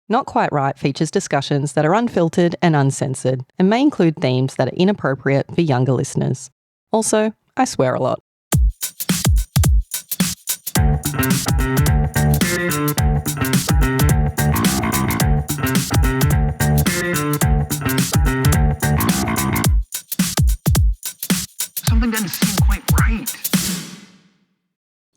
Not Quite Right features discussions that are unfiltered and uncensored and may include themes that are inappropriate for younger listeners. Also, I swear a lot. Something doesn't seem quite right.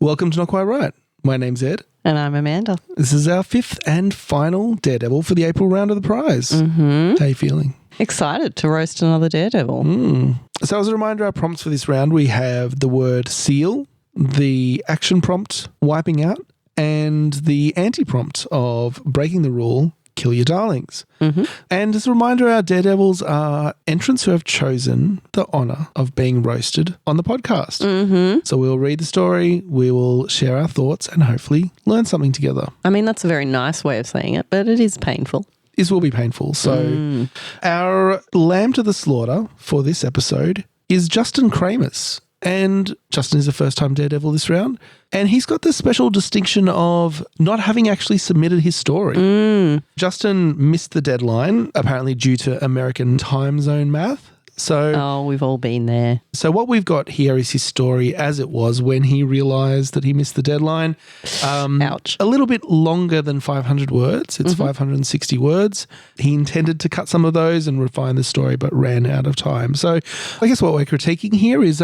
Welcome to Not Quite Right. My name's Ed. And I'm Amanda. This is our fifth and final Daredevil for the April round of the prize. Mm-hmm. How are you feeling? Excited to roast another Daredevil. So as a reminder, our prompts for this round, we have the word seal, the action prompt, wiping out, and the anti-prompt of breaking the rule, kill your darlings. Mm-hmm. And as a reminder, our Daredevils are entrants who have chosen the honour of being roasted on the podcast. Mm-hmm. So we'll read the story, we will share our thoughts, and hopefully learn something together. I mean, that's a very nice way of saying it, but it is painful. This will be painful. So our lamb to the slaughter for this episode is Justin Kramasz. And Justin is a first-time Daredevil this round. And he's got the special distinction of not having actually submitted his story. Justin missed the deadline, apparently due to American time zone math. Oh, we've all been there. So what we've got here is his story as it was when he realised that he missed the deadline. Ouch. A little bit longer than 500 words. It's 560 words. He intended to cut some of those and refine the story, but ran out of time. So I guess what we're critiquing here is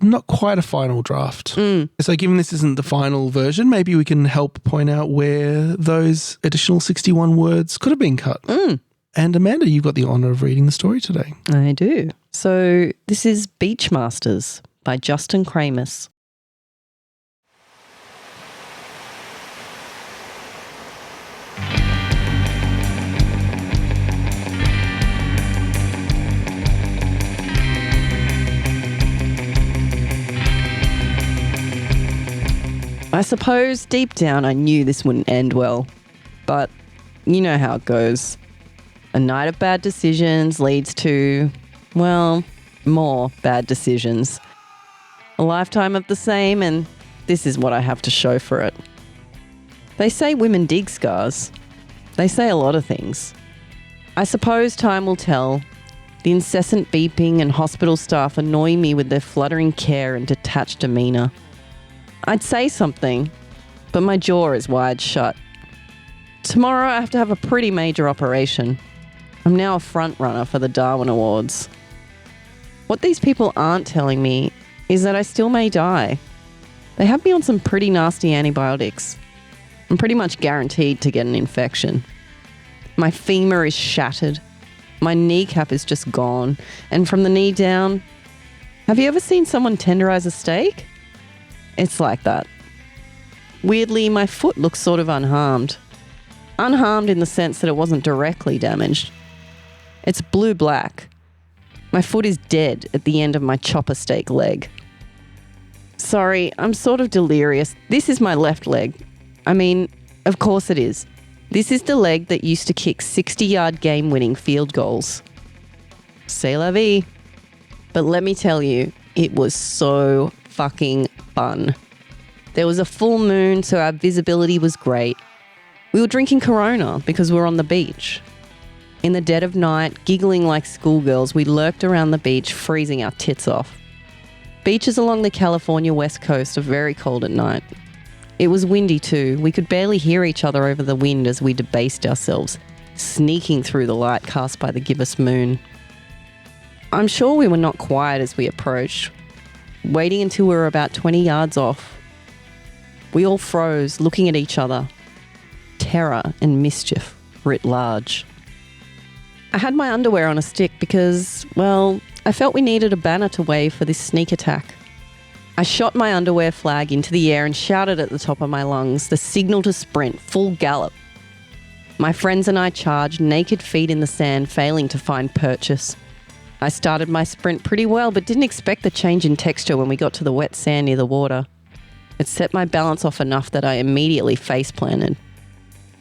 not quite a final draft. So given this isn't the final version, maybe we can help point out where those additional 61 words could have been cut. And Amanda, you've got the honour of reading the story today. I do. So this is Beachmasters by Justin Kramasz. I suppose deep down I knew this wouldn't end well, but you know how it goes. A night of bad decisions leads to, well, more bad decisions. A lifetime of the same, and this is what I have to show for it. They say women dig scars. They say a lot of things. I suppose time will tell. The incessant beeping and hospital staff annoy me with their fluttering care and detached demeanour. I'd say something, but my jaw is wide shut. Tomorrow I have to have a pretty major operation. I'm now a front runner for the Darwin Awards. What these people aren't telling me is that I still may die. They have me on some pretty nasty antibiotics. I'm pretty much guaranteed to get an infection. My femur is shattered. My kneecap is just gone. And from the knee down, have you ever seen someone tenderize a steak? It's like that. Weirdly, my foot looks sort of unharmed. Unharmed in the sense that it wasn't directly damaged. It's blue-black. My foot is dead at the end of my chopper steak leg. Sorry, I'm sort of delirious. This is my left leg. I mean, of course it is. This is the leg that used to kick 60-yard game-winning field goals. C'est la vie. But let me tell you, it was so fucking fun. There was a full moon, so our visibility was great. We were drinking Corona because we were on the beach. In the dead of night, giggling like schoolgirls, we lurked around the beach, freezing our tits off. Beaches along the California west coast are very cold at night. It was windy too. We could barely hear each other over the wind as we debased ourselves, sneaking through the light cast by the gibbous moon. I'm sure we were not quiet as we approached, waiting until we were about 20 yards off. We all froze, looking at each other. Terror and mischief writ large. I had my underwear on a stick because, well, I felt we needed a banner to wave for this sneak attack. I shot my underwear flag into the air and shouted at the top of my lungs, the signal to sprint, full gallop. My friends and I charged, naked feet in the sand, failing to find purchase. I started my sprint pretty well, but didn't expect the change in texture when we got to the wet sand near the water. It set my balance off enough that I immediately face-planted.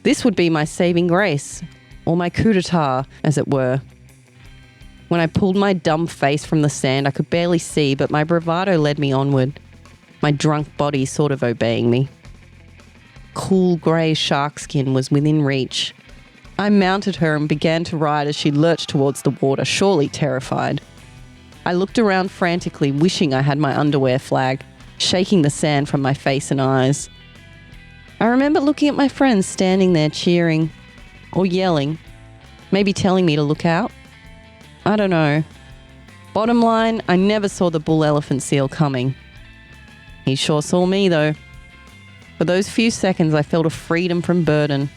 This would be my saving grace, or my coup d'etat, as it were. When I pulled my dumb face from the sand, I could barely see, but my bravado led me onward, my drunk body sort of obeying me. Cool grey shark skin was within reach, I mounted her and began to ride as she lurched towards the water, surely terrified. I looked around frantically, wishing I had my underwear flag, shaking the sand from my face and eyes. I remember looking at my friends standing there cheering or yelling, maybe telling me to look out. I don't know. Bottom line, I never saw the bull elephant seal coming. He sure saw me though. For those few seconds, I felt a freedom from burden,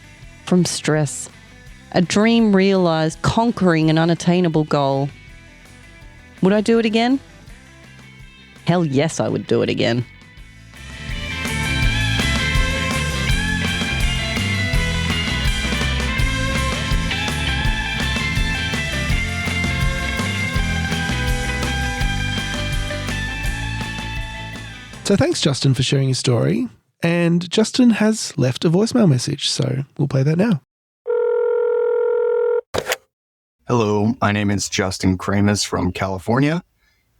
from stress, a dream realized, conquering an unattainable goal. Would I do it again? Hell yes, I would do it again. So thanks, Justin, for sharing your story. And Justin has left a voicemail message, so we'll play that now. Hello, my name is Justin Kramasz from California.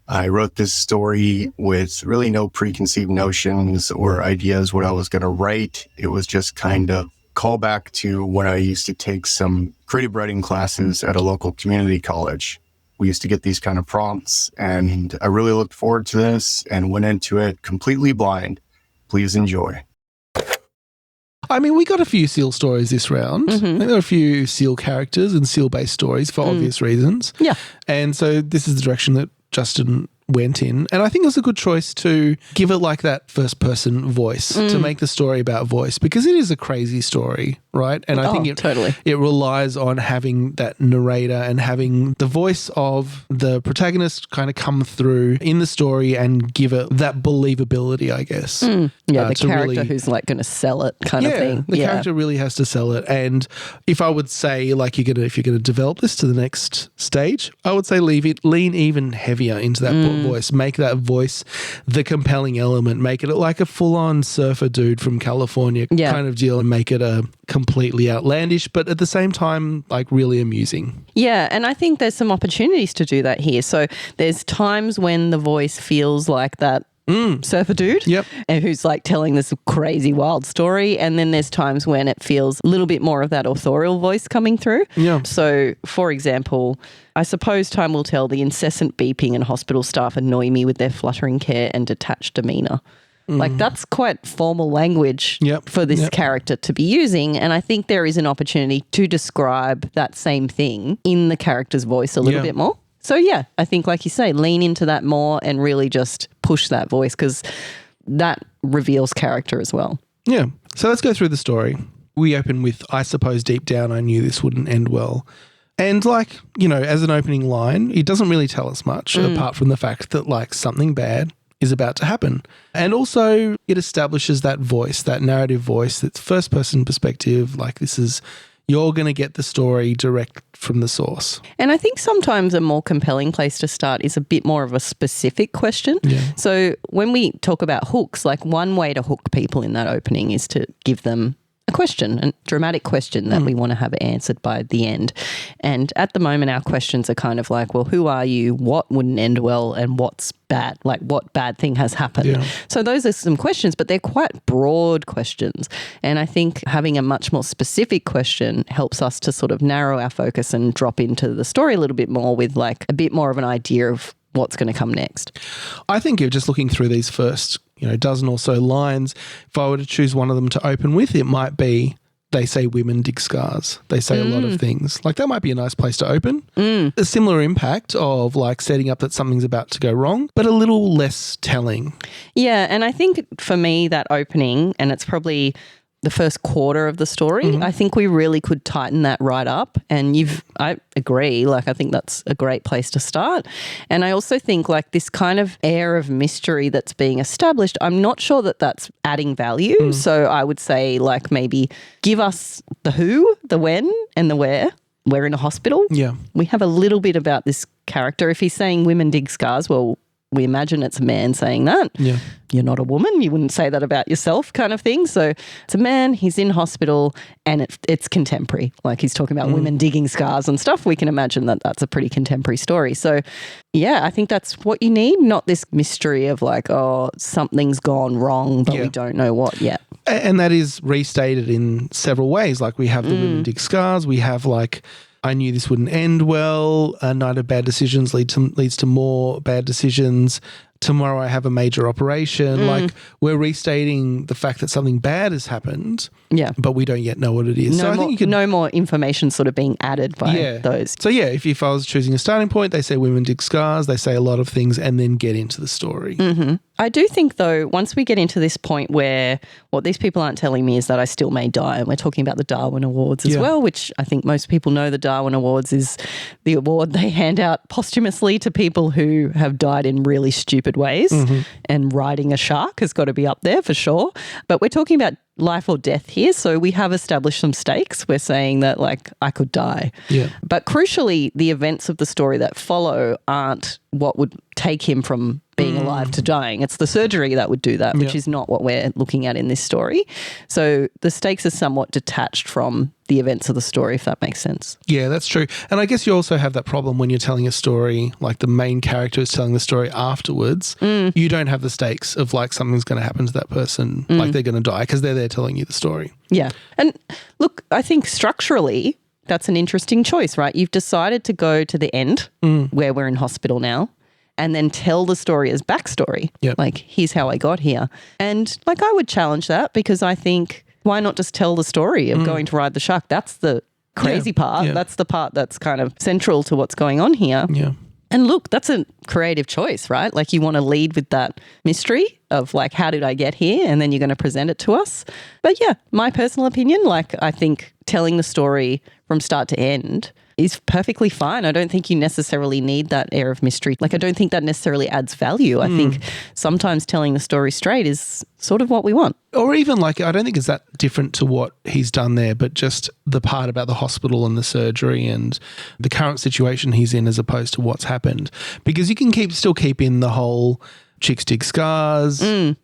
I wrote this story with really no preconceived notions or ideas what I was going to write. It was just kind of callback to when I used to take some creative writing classes at a local community college. We used to get these kind of prompts, and I really looked forward to this and went into it completely blind. Please enjoy. I mean, we got a few seal stories this round. I think there are a few seal characters and seal-based stories for obvious reasons. Yeah. And so this is the direction that Justin went in. And I think it was a good choice to give it like that first-person voice, to make the story about voice, because it is a crazy story, right? And I think it relies on having that narrator and having the voice of the protagonist kind of come through in the story and give it that believability, I guess. Yeah, the character who's like going to sell it kind of thing. The character really has to sell it. And if I would say, like, if you're going to develop this to the next stage, I would say lean even heavier into that voice. Make that voice the compelling element. Make it like a full-on surfer dude from California kind of deal, and make it a completely outlandish, but at the same time, like, really amusing. Yeah, and I think there's some opportunities to do that here. So there's times when the voice feels like that surfer dude and who's like telling this crazy wild story, and then there's times when it feels a little bit more of that authorial voice coming through. So for example, I suppose time will tell, the incessant beeping and hospital staff annoy me with their fluttering care and detached demeanour. Like, that's quite formal language for this character to be using, and I think there is an opportunity to describe that same thing in the character's voice a little bit more. So yeah, I think, like you say, lean into that more and really just push that voice, because that reveals character as well. Yeah. So let's go through the story. We open with, I suppose deep down I knew this wouldn't end well. And like, you know, as an opening line, it doesn't really tell us much apart from the fact that like something bad is about to happen. And also it establishes that voice, that narrative voice, that's first person perspective. Like, this is, you're going to get the story direct from the source. And I think sometimes a more compelling place to start is a bit more of a specific question. So when we talk about hooks, like one way to hook people in that opening is to give them a question, a dramatic question that we want to have answered by the end. And at the moment, our questions are kind of like, well, who are you? What wouldn't end well? And what's bad? Like, what bad thing has happened? So those are some questions, but they're quite broad questions. And I think having a much more specific question helps us to sort of narrow our focus and drop into the story a little bit more with like a bit more of an idea of what's going to come next. I think if just looking through these first, dozen or so lines, if I were to choose one of them to open with, it might be, they say women dig scars. They say a lot of things. Like, that might be a nice place to open. A similar impact of like setting up that something's about to go wrong, but a little less telling. Yeah, and I think for me that opening, and it's probably the first quarter of the story, I think we really could tighten that right up. And I agree, like, I think that's a great place to start. And I also think like this kind of air of mystery that's being established, I'm not sure that that's adding value. So I would say like maybe give us the who, the when, and the where. We're in a hospital. Yeah. We have a little bit about this character. If he's saying women dig scars, well, we imagine it's a man saying that. Yeah. You're not a woman. You wouldn't say that about yourself kind of thing. So it's a man, he's in hospital, and it's contemporary. Like he's talking about women digging scars and stuff. We can imagine that that's a pretty contemporary story. So yeah, I think that's what you need, not this mystery of like, oh, something's gone wrong, but we don't know what yet. And that is restated in several ways. Like we have the women dig scars. We have like, I knew this wouldn't end well. A night of bad decisions leads to more bad decisions. Tomorrow I have a major operation. Like we're restating the fact that something bad has happened. Yeah. But we don't yet know what it is. No, I think no more information sort of being added by those. So yeah, if I was choosing a starting point, they say women dig scars, they say a lot of things and then get into the story. Mm-hmm. I do think though, once we get into this point where what these people aren't telling me is that I still may die, and we're talking about the Darwin Awards as well, which I think most people know the Darwin Awards is the award they hand out posthumously to people who have died in really stupid ways, and riding a shark has got to be up there for sure. But we're talking about life or death here, so we have established some stakes. We're saying that like I could die. Yeah. But crucially, the events of the story that follow aren't what would take him from being alive to dying. It's the surgery that would do that, which is not what we're looking at in this story. So the stakes are somewhat detached from the events of the story, if that makes sense. Yeah, that's true. And I guess you also have that problem when you're telling a story, like the main character is telling the story afterwards. You don't have the stakes of like something's going to happen to that person, like they're going to die, because they're there telling you the story. Yeah. And look, I think structurally that's an interesting choice, right? You've decided to go to the end where we're in hospital now, and then tell the story as backstory. Like, here's how I got here. And like, I would challenge that, because I think, why not just tell the story of going to ride the shark? That's the crazy part. That's the part that's kind of central to what's going on here. Yeah. And look, that's a creative choice, right? Like, you want to lead with that mystery of like, how did I get here? And then you're going to present it to us. But yeah, my personal opinion, like, I think telling the story from start to end is perfectly fine. I don't think you necessarily need that air of mystery. Like, I don't think that necessarily adds value. I think sometimes telling the story straight is sort of what we want. Or even like, I don't think it's that different to what he's done there, but just the part about the hospital and the surgery and the current situation he's in as opposed to what's happened. Because you can still keep in the whole chicks dig scars,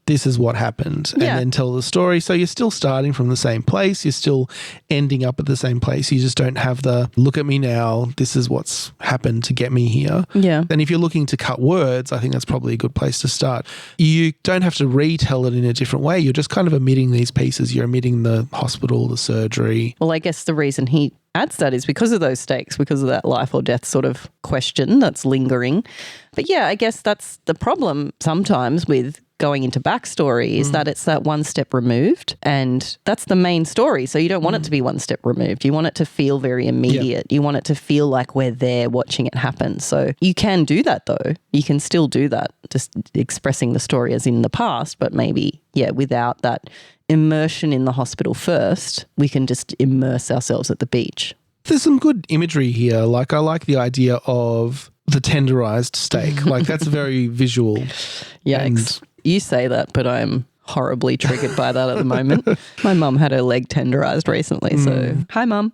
this is what happened, and then tell the story. So you're still starting from the same place. You're still ending up at the same place. You just don't have the, look at me now, this is what's happened to get me here. Yeah. And if you're looking to cut words, I think that's probably a good place to start. You don't have to retell it in a different way. You're just kind of omitting these pieces. You're omitting the hospital, the surgery. Well, I guess the reason he adds that is because of those stakes, because of that life or death sort of question that's lingering. But yeah, I guess that's the problem sometimes with going into backstory is that it's that one step removed, and that's the main story. So you don't want it to be one step removed. You want it to feel very immediate. You want it to feel like we're there watching it happen. So you can do that though. You can still do that, just expressing the story as in the past, but maybe, without that immersion in the hospital first, we can just immerse ourselves at the beach. There's some good imagery here. Like, I like the idea of the tenderized steak. Like, that's very visual. Yikes. You say that, but I'm horribly triggered by that at the moment. My mum had her leg tenderized recently, so hi, Mum.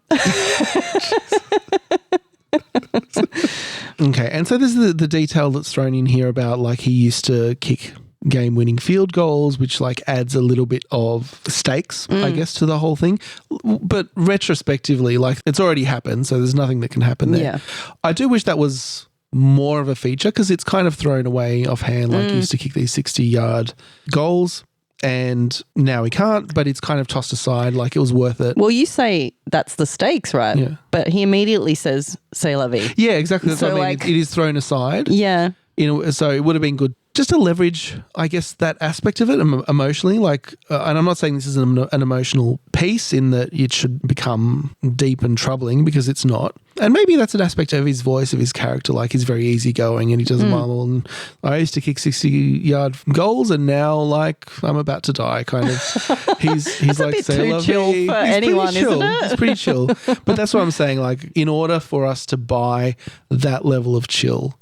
Okay, and so there's the detail that's thrown in here about like he used to kick game-winning field goals, which like adds a little bit of stakes, I guess, to the whole thing. But retrospectively, like, it's already happened, so there's nothing that can happen there. Yeah. I do wish that was more of a feature, because it's kind of thrown away offhand. Like, he used to kick these 60-yard goals and now he can't, but it's kind of tossed aside, like it was worth it. Well, you say that's the stakes, right? Yeah. But he immediately says, "C'est la vie." Yeah, exactly. That's what I mean. Like, it is thrown aside. Yeah. So it would have been good just to leverage, I guess, that aspect of it emotionally. Like, and I'm not saying this is an emotional piece in that it should become deep and troubling, because it's not. And maybe that's an aspect of his voice, of his character. Like, he's very easygoing and he doesn't mumble. And I used to kick 60-yard goals, and now, like, I'm about to die. Kind of. He's like, a bit too chill for anyone, isn't it? It's pretty chill. But that's what I'm saying. Like, in order for us to buy that level of chill,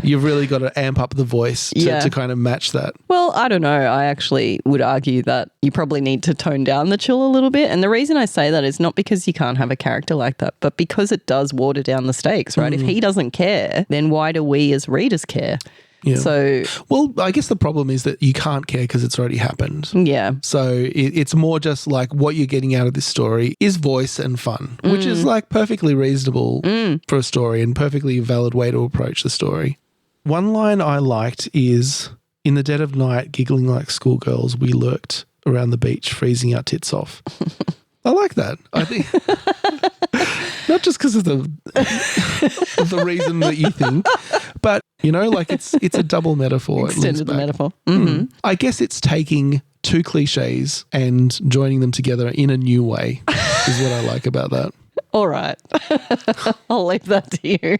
you've really got to amp up the voice to kind of match that. Well, I don't know. I actually would argue that you probably need to tone down the chill a little bit. And the reason I say that is not because you can't have a character like that, but because it does water down the stakes, right? If he doesn't care, then why do we as readers care? Yeah. So, well, I guess the problem is that you can't care because it's already happened. yeah. So it's more just like what you're getting out of this story is voice and fun, which is like perfectly reasonable for a story and perfectly valid way to approach the story. One line I liked is, in the dead of night, giggling like schoolgirls, we lurked around the beach, freezing our tits off. I like that. I think not just because of the reason that you think, but like it's a double metaphor. Extended the metaphor. Mm-hmm. I guess it's taking two cliches and joining them together in a new way is what I like about that. All right. I'll leave that to you.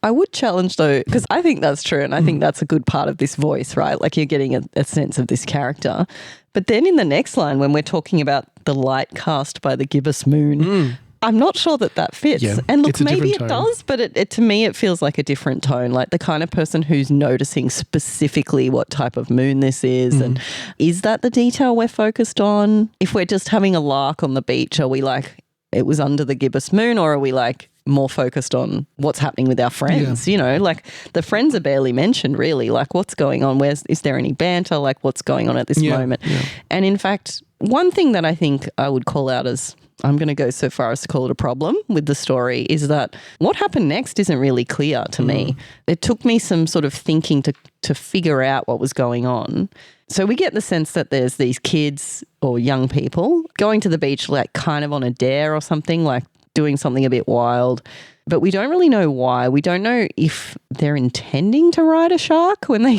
I would challenge though, because I think that's true and I think that's a good part of this voice, right? Like you're getting a sense of this character. But then in the next line, when we're talking about the light cast by the gibbous moon, I'm not sure that fits. Yeah, and look, it's a maybe it different tone. does, but it to me it feels like a different tone, like the kind of person who's noticing specifically what type of moon this is. And is that the detail we're focused on? If we're just having a lark on the beach, are we like, it was under the gibbous moon, or are we like more focused on what's happening with our friends? Yeah. Like the friends are barely mentioned really. Like what's going on? Is there any banter? Like what's going on at this moment? Yeah. And in fact, one thing that I think I would call out as, I'm going to go so far as to call it a problem with the story, is that what happened next isn't really clear to me. It took me some sort of thinking to figure out what was going on. So we get the sense that there's these kids or young people going to the beach like kind of on a dare or something, like doing something a bit wild. But we don't really know why. We don't know if they're intending to ride a shark when they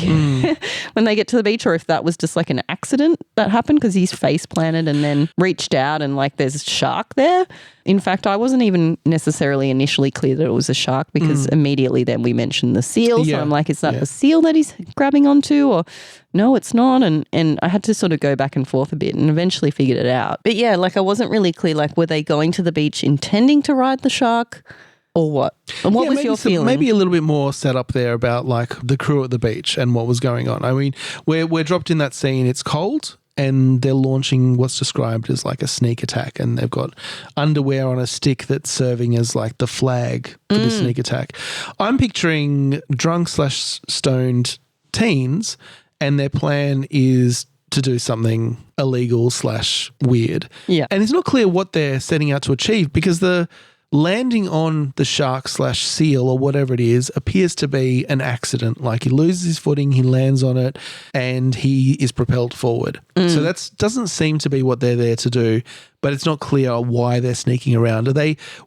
when they get to the beach, or if that was just like an accident that happened because he's face planted and then reached out and like there's a shark there. In fact, I wasn't even necessarily initially clear that it was a shark because immediately then we mentioned the seal. So I'm like, is that the seal that he's grabbing onto, or no, it's not? And I had to sort of go back and forth a bit and eventually figured it out. But yeah, like I wasn't really clear, like were they going to the beach intending to ride the shark? Or what? And what was your feeling? Maybe a little bit more set up there about like the crew at the beach and what was going on. I mean, we're dropped in that scene. It's cold and they're launching what's described as like a sneak attack, and they've got underwear on a stick that's serving as like the flag for the sneak attack. I'm picturing drunk/stoned teens, and their plan is to do something illegal/weird. Yeah. And it's not clear what they're setting out to achieve, because the landing on the shark/seal or whatever it is appears to be an accident. Like he loses his footing, he lands on it, and he is propelled forward. So that doesn't seem to be what they're there to do, but it's not clear why they're sneaking around.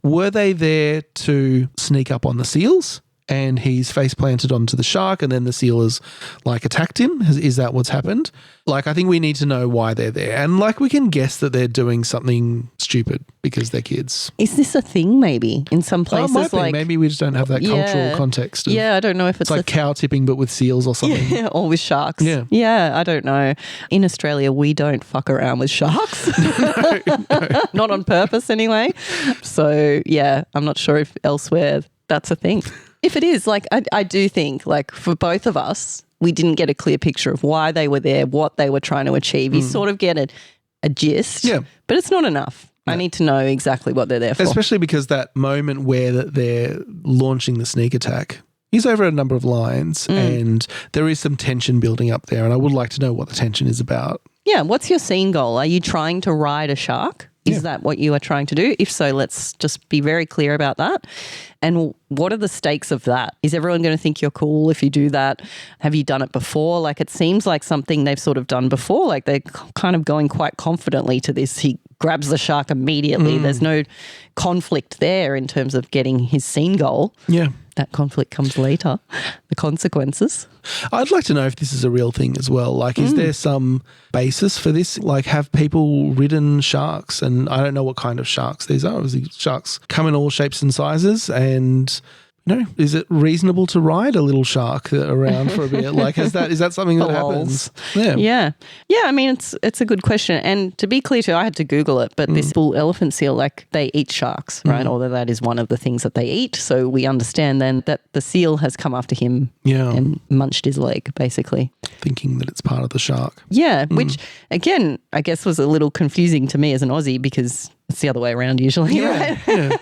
Were they there to sneak up on the seals? And he's face planted onto the shark, and then the seal has like attacked him. Is that what's happened? Like, I think we need to know why they're there. And like, we can guess that they're doing something stupid because they're kids. Is this a thing maybe in some places? It might be. Maybe we just don't have that cultural context. I don't know if it's like cow tipping, but with seals or something. Yeah, or with sharks. Yeah, I don't know. In Australia, we don't fuck around with sharks. No. Not on purpose anyway. So yeah, I'm not sure if elsewhere that's a thing. If it is, like, I do think, like, for both of us, we didn't get a clear picture of why they were there, what they were trying to achieve. You sort of get a gist, but it's not enough. No. I need to know exactly what they're there for. Especially because that moment where they're launching the sneak attack is over a number of lines, and there is some tension building up there, and I would like to know what the tension is about. Yeah. What's your scene goal? Are you trying to ride a shark? Is that what you are trying to do? If so, let's just be very clear about that. And what are the stakes of that? Is everyone going to think you're cool if you do that? Have you done it before? Like, it seems like something they've sort of done before. Like, they're kind of going quite confidently to this. He grabs the shark immediately. There's no conflict there in terms of getting his scene goal. Yeah. That conflict comes later, the consequences. I'd like to know if this is a real thing as well. Like, is there some basis for this? Like, have people ridden sharks? And I don't know what kind of sharks these are. Obviously, sharks come in all shapes and sizes. And, is it reasonable to ride a little shark around for a bit? Like, is that something that happens? Yeah. I mean, it's a good question. And to be clear too, I had to Google it, but this bull elephant seal, like, they eat sharks, right? Although that is one of the things that they eat. So we understand then that the seal has come after him and munched his leg, basically. Thinking that it's part of the shark. Yeah, which again, I guess was a little confusing to me as an Aussie because it's the other way around usually, right? Yeah.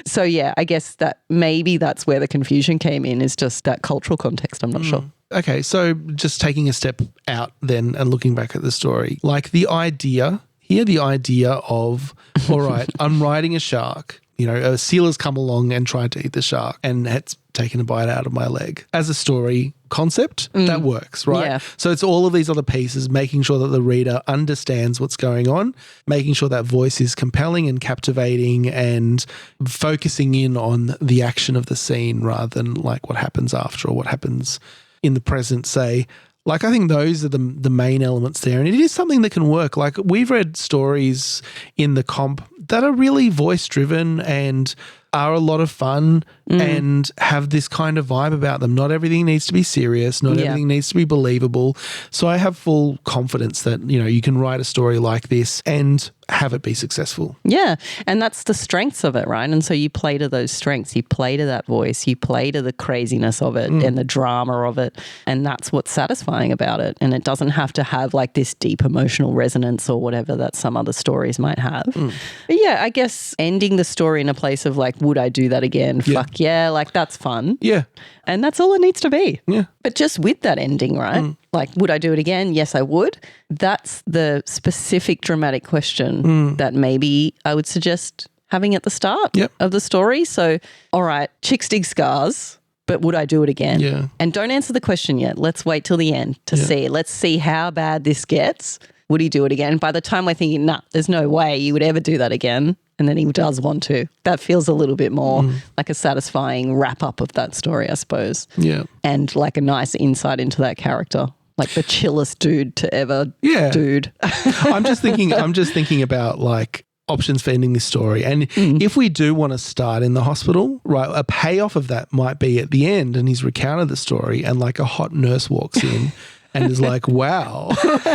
So yeah, I guess that maybe that's where the confusion came in, is just that cultural context. I'm not sure. Okay, so just taking a step out then and looking back at the story, like the idea of, all right, I'm riding a shark. You know, a seal has come along and tried to eat the shark and it's taken a bite out of my leg. As a story concept, that works, right? Yeah. So it's all of these other pieces, making sure that the reader understands what's going on, making sure that voice is compelling and captivating and focusing in on the action of the scene rather than like what happens after or what happens in the present, say. Like, I think those are the main elements there. And it is something that can work. Like, we've read stories in the comp that are really voice-driven and are a lot of fun and have this kind of vibe about them. Not everything needs to be serious. Not everything needs to be believable. So I have full confidence that, you know, you can write a story like this and have it be successful. Yeah. And that's the strengths of it, right? And so you play to those strengths. You play to that voice. You play to the craziness of it and the drama of it. And that's what's satisfying about it. And it doesn't have to have like this deep emotional resonance or whatever that some other stories might have. But yeah, I guess ending the story in a place of like, would I do that again? Fuck yeah. Like, that's fun. Yeah. And that's all it needs to be. Yeah. But just with that ending, right? Like, would I do it again? Yes, I would. That's the specific dramatic question that maybe I would suggest having at the start of the story. So, all right, chicks dig scars, but would I do it again? Yeah. And don't answer the question yet. Let's wait till the end to see. Let's see how bad this gets. Would he do it again? By the time we're thinking, nah, there's no way you would ever do that again. And then he does want to. That feels a little bit more like a satisfying wrap up of that story, I suppose. Yeah. And like a nice insight into that character. Like the chillest dude to ever dude. I'm just thinking about like options for ending this story. And if we do want to start in the hospital, right, a payoff of that might be at the end and he's recounted the story and like a hot nurse walks in and is like, wow.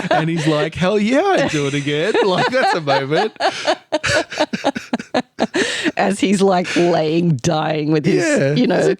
And he's like, hell yeah, I'd do it again. Like, that's a moment. As he's like dying with his, you know,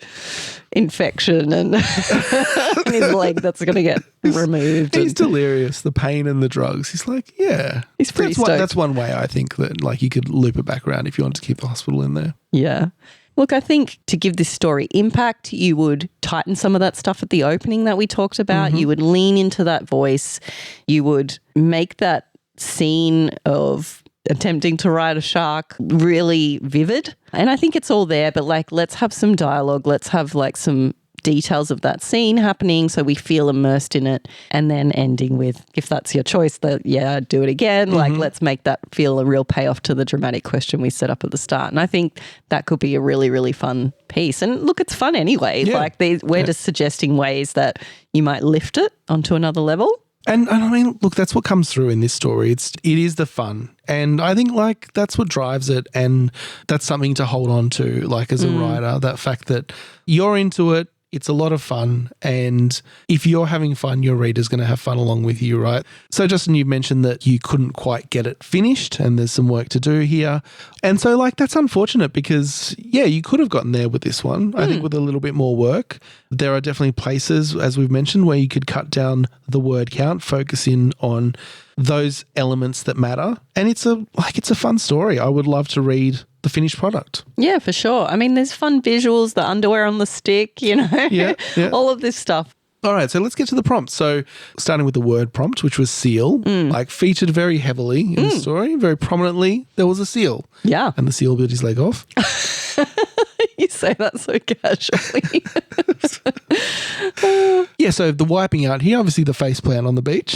infection and his leg that's going to get removed. He's delirious, the pain and the drugs. He's like, yeah. He's pretty stoked. That's one way I think that like you could loop it back around if you wanted to keep the hospital in there. Yeah. Look, I think to give this story impact, you would tighten some of that stuff at the opening that we talked about. You would lean into that voice. You would make that scene of attempting to ride a shark really vivid. And I think it's all there, but like, let's have some dialogue. Let's have like some details of that scene happening so we feel immersed in it, and then ending with, if that's your choice, that do it again. Like, let's make that feel a real payoff to the dramatic question we set up at the start. And I think that could be a really, really fun piece. And look, it's fun anyway. Like we're just suggesting ways that you might lift it onto another level. And I mean, look, that's what comes through in this story. It is the fun. And I think like that's what drives it. And that's something to hold on to, like as a writer, that fact that you're into it. It's a lot of fun. And if you're having fun, your reader's going to have fun along with you, right? So Justin, you mentioned that you couldn't quite get it finished and there's some work to do here. And so like that's unfortunate because, you could have gotten there with this one. I think with a little bit more work. There are definitely places, as we've mentioned, where you could cut down the word count, focus in on those elements that matter. And it's a fun story. I would love to read the finished product. Yeah, for sure. I mean, there's fun visuals, the underwear on the stick, you know, all of this stuff. All right, so let's get to the prompt. So starting with the word prompt, which was seal, like featured very heavily in the story, very prominently, there was a seal. Yeah. And the seal bit his leg off. You say that so casually. So the wiping out here, obviously the face plant on the beach.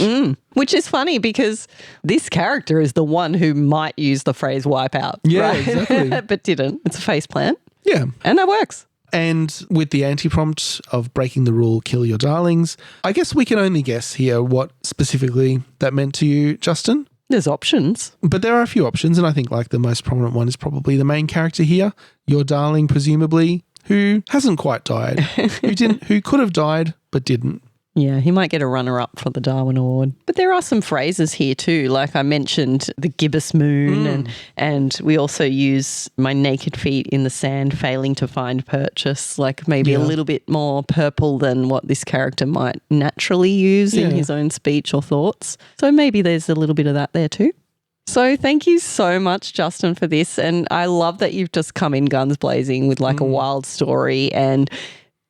Which is funny because this character is the one who might use the phrase wipe out. Yeah, right? exactly. But didn't. It's a face plant. Yeah. And that works. And with the anti-prompt of breaking the rule, kill your darlings, I guess we can only guess here what specifically that meant to you, Justin. There's options. But there are a few options, and I think like the most prominent one is probably the main character here, your darling, presumably, who hasn't quite died, who could have died but didn't. Yeah, he might get a runner-up for the Darwin Award. But there are some phrases here too, like I mentioned the gibbous moon and we also use my naked feet in the sand failing to find purchase, like maybe a little bit more purple than what this character might naturally use in his own speech or thoughts. So maybe there's a little bit of that there too. So thank you so much, Justin, for this. And I love that you've just come in guns blazing with like a wild story. And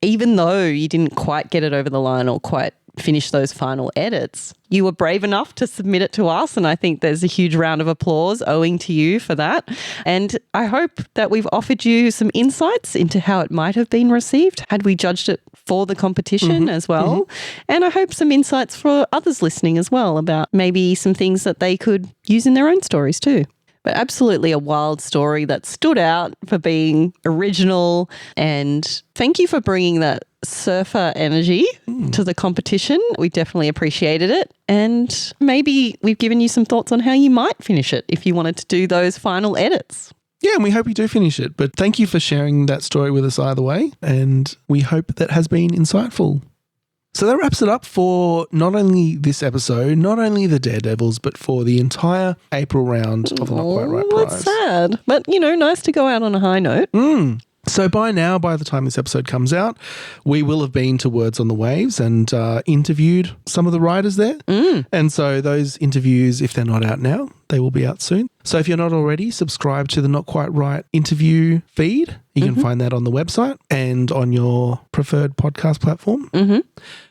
even though you didn't quite get it over the line or quite finish those final edits, you were brave enough to submit it to us. And I think there's a huge round of applause owing to you for that. And I hope that we've offered you some insights into how it might have been received had we judged it for the competition as well. And I hope some insights for others listening as well about maybe some things that they could use in their own stories too. But absolutely a wild story that stood out for being original. And thank you for bringing that surfer energy to the competition. We definitely appreciated it. And maybe we've given you some thoughts on how you might finish it if you wanted to do those final edits. Yeah, and we hope you do finish it. But thank you for sharing that story with us either way. And we hope that has been insightful. So that wraps it up for not only this episode, not only the Daredevils, but for the entire April round of the Not Quite Right Prize. That's sad. But, nice to go out on a high note. So by the time this episode comes out, we will have been to Words on the Waves and interviewed some of the writers there. And so those interviews, if they're not out now, they will be out soon. So if you're not already, subscribe to the Not Quite Right interview feed. You can find that on the website and on your preferred podcast platform.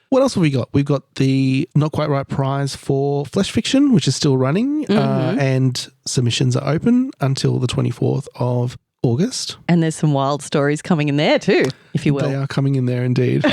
What else have we got? We've got the Not Quite Right prize for Flesh Fiction, which is still running, and submissions are open until the 24th of August. And there's some wild stories coming in there too, if you will. They are coming in there indeed.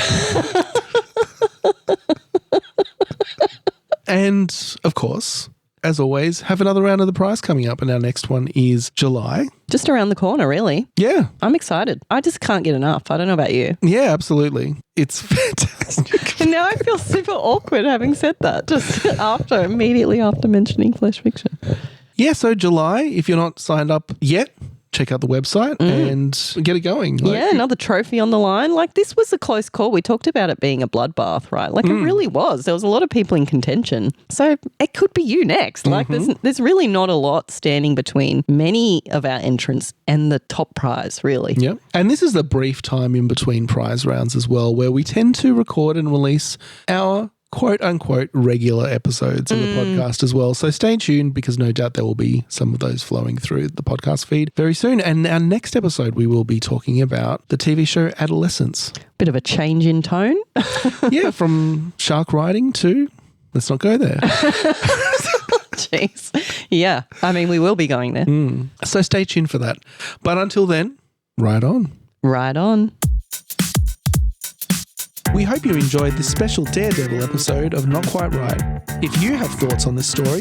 And, of course, as always, have another round of the prize coming up, and our next one is July. Just around the corner, really. Yeah. I'm excited. I just can't get enough. I don't know about you. Yeah, absolutely. It's fantastic. And now I feel super awkward having said that just immediately after mentioning Flesh Fiction. Yeah, so July, if you're not signed up yet, check out the website and get it going. Yeah, another trophy on the line. Like, this was a close call. We talked about it being a bloodbath, right? Like, it really was. There was a lot of people in contention. So it could be you next. Like, there's really not a lot standing between many of our entrants and the top prize, really. Yep. And this is the brief time in between prize rounds as well, where we tend to record and release our quote-unquote regular episodes of the podcast as well. So stay tuned, because no doubt there will be some of those flowing through the podcast feed very soon. And our next episode, we will be talking about the TV show Adolescence. Bit of a change in tone. Yeah, from shark riding to let's not go there. Jeez. Yeah, I mean, we will be going there. So stay tuned for that. But until then, ride on. Right on. We hope you enjoyed this special Daredevil episode of Not Quite Right. If you have thoughts on this story,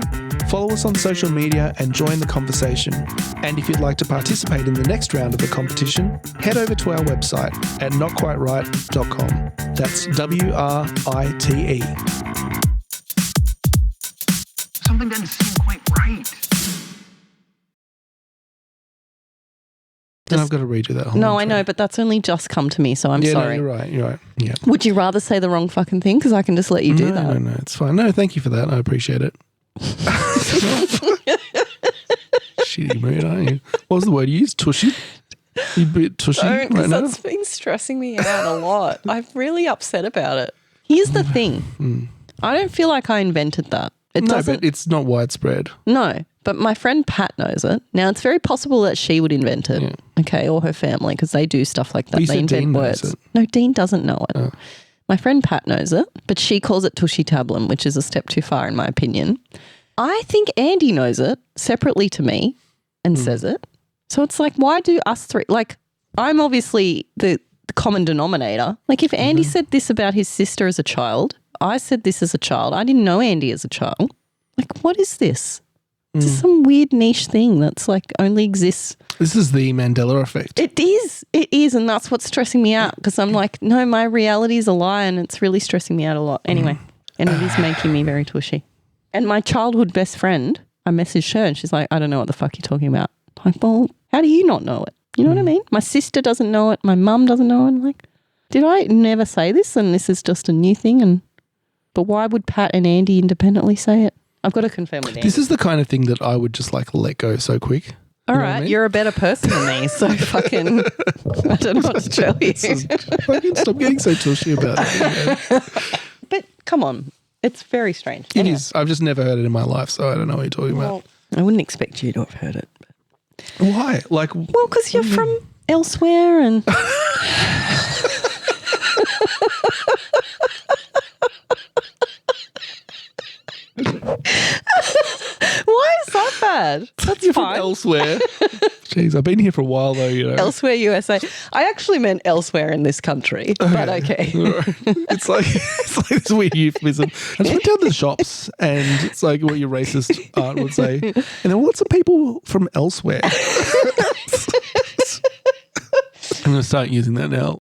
follow us on social media and join the conversation. And if you'd like to participate in the next round of the competition, head over to our website at notquiteright.com. That's WRITE. Something doesn't seem quite right. And I've got to redo that whole No, intro. I know, but that's only just come to me, so I'm sorry. No, you're right. Yeah. Would you rather say the wrong fucking thing? Because I can just let you do that. No, it's fine. No, thank you for that. I appreciate it. Shitty mood, aren't you? What was the word you used? Tushy? You a bit tushy right now? That's been stressing me out a lot. I'm really upset about it. Here's the thing. I don't feel like I invented that. But it's not widespread. No, but my friend Pat knows it. Now, it's very possible that she would invent it, okay, or her family, because they do stuff like that. You they said invent Dean words. knows it. No, Dean doesn't know it. Oh. My friend Pat knows it, but she calls it tushy tablum, which is a step too far in my opinion. I think Andy knows it separately to me and says it. So it's like, why do us three, like, I'm obviously the common denominator. Like, if Andy said this about his sister as a child, I said this as a child. I didn't know Andy as a child. Like, what is this? This is some weird niche thing that's like only exists. This is the Mandela effect. It is. And that's what's stressing me out, because I'm like, no, my reality is a lie, and it's really stressing me out a lot. Anyway, and it is making me very tushy. And my childhood best friend, I messaged her and she's like, I don't know what the fuck you're talking about. I'm like, well, how do you not know it? You know what I mean? My sister doesn't know it. My mum doesn't know it. I'm like, did I never say this and this is just a new thing? But why would Pat and Andy independently say it? I've got to confirm with Andy. This is the kind of thing that I would just like let go so quick. All right, I mean? You're a better person than me, so fucking, I don't know what to tell you. Fucking stop getting so tushy about it. But come on, it's very strange. It is. I've just never heard it in my life, so I don't know what you're talking about. I wouldn't expect you to have heard it. Why? Like, Well, because you're from elsewhere and... Why is that bad? That's you're fine. from elsewhere. Jeez, I've been here for a while though, you know. Elsewhere, USA. I actually meant elsewhere in this country, but okay. It's like this weird euphemism. I just went down to the shops and it's like what your racist aunt would say. And then lots of people from elsewhere. I'm going to start using that now.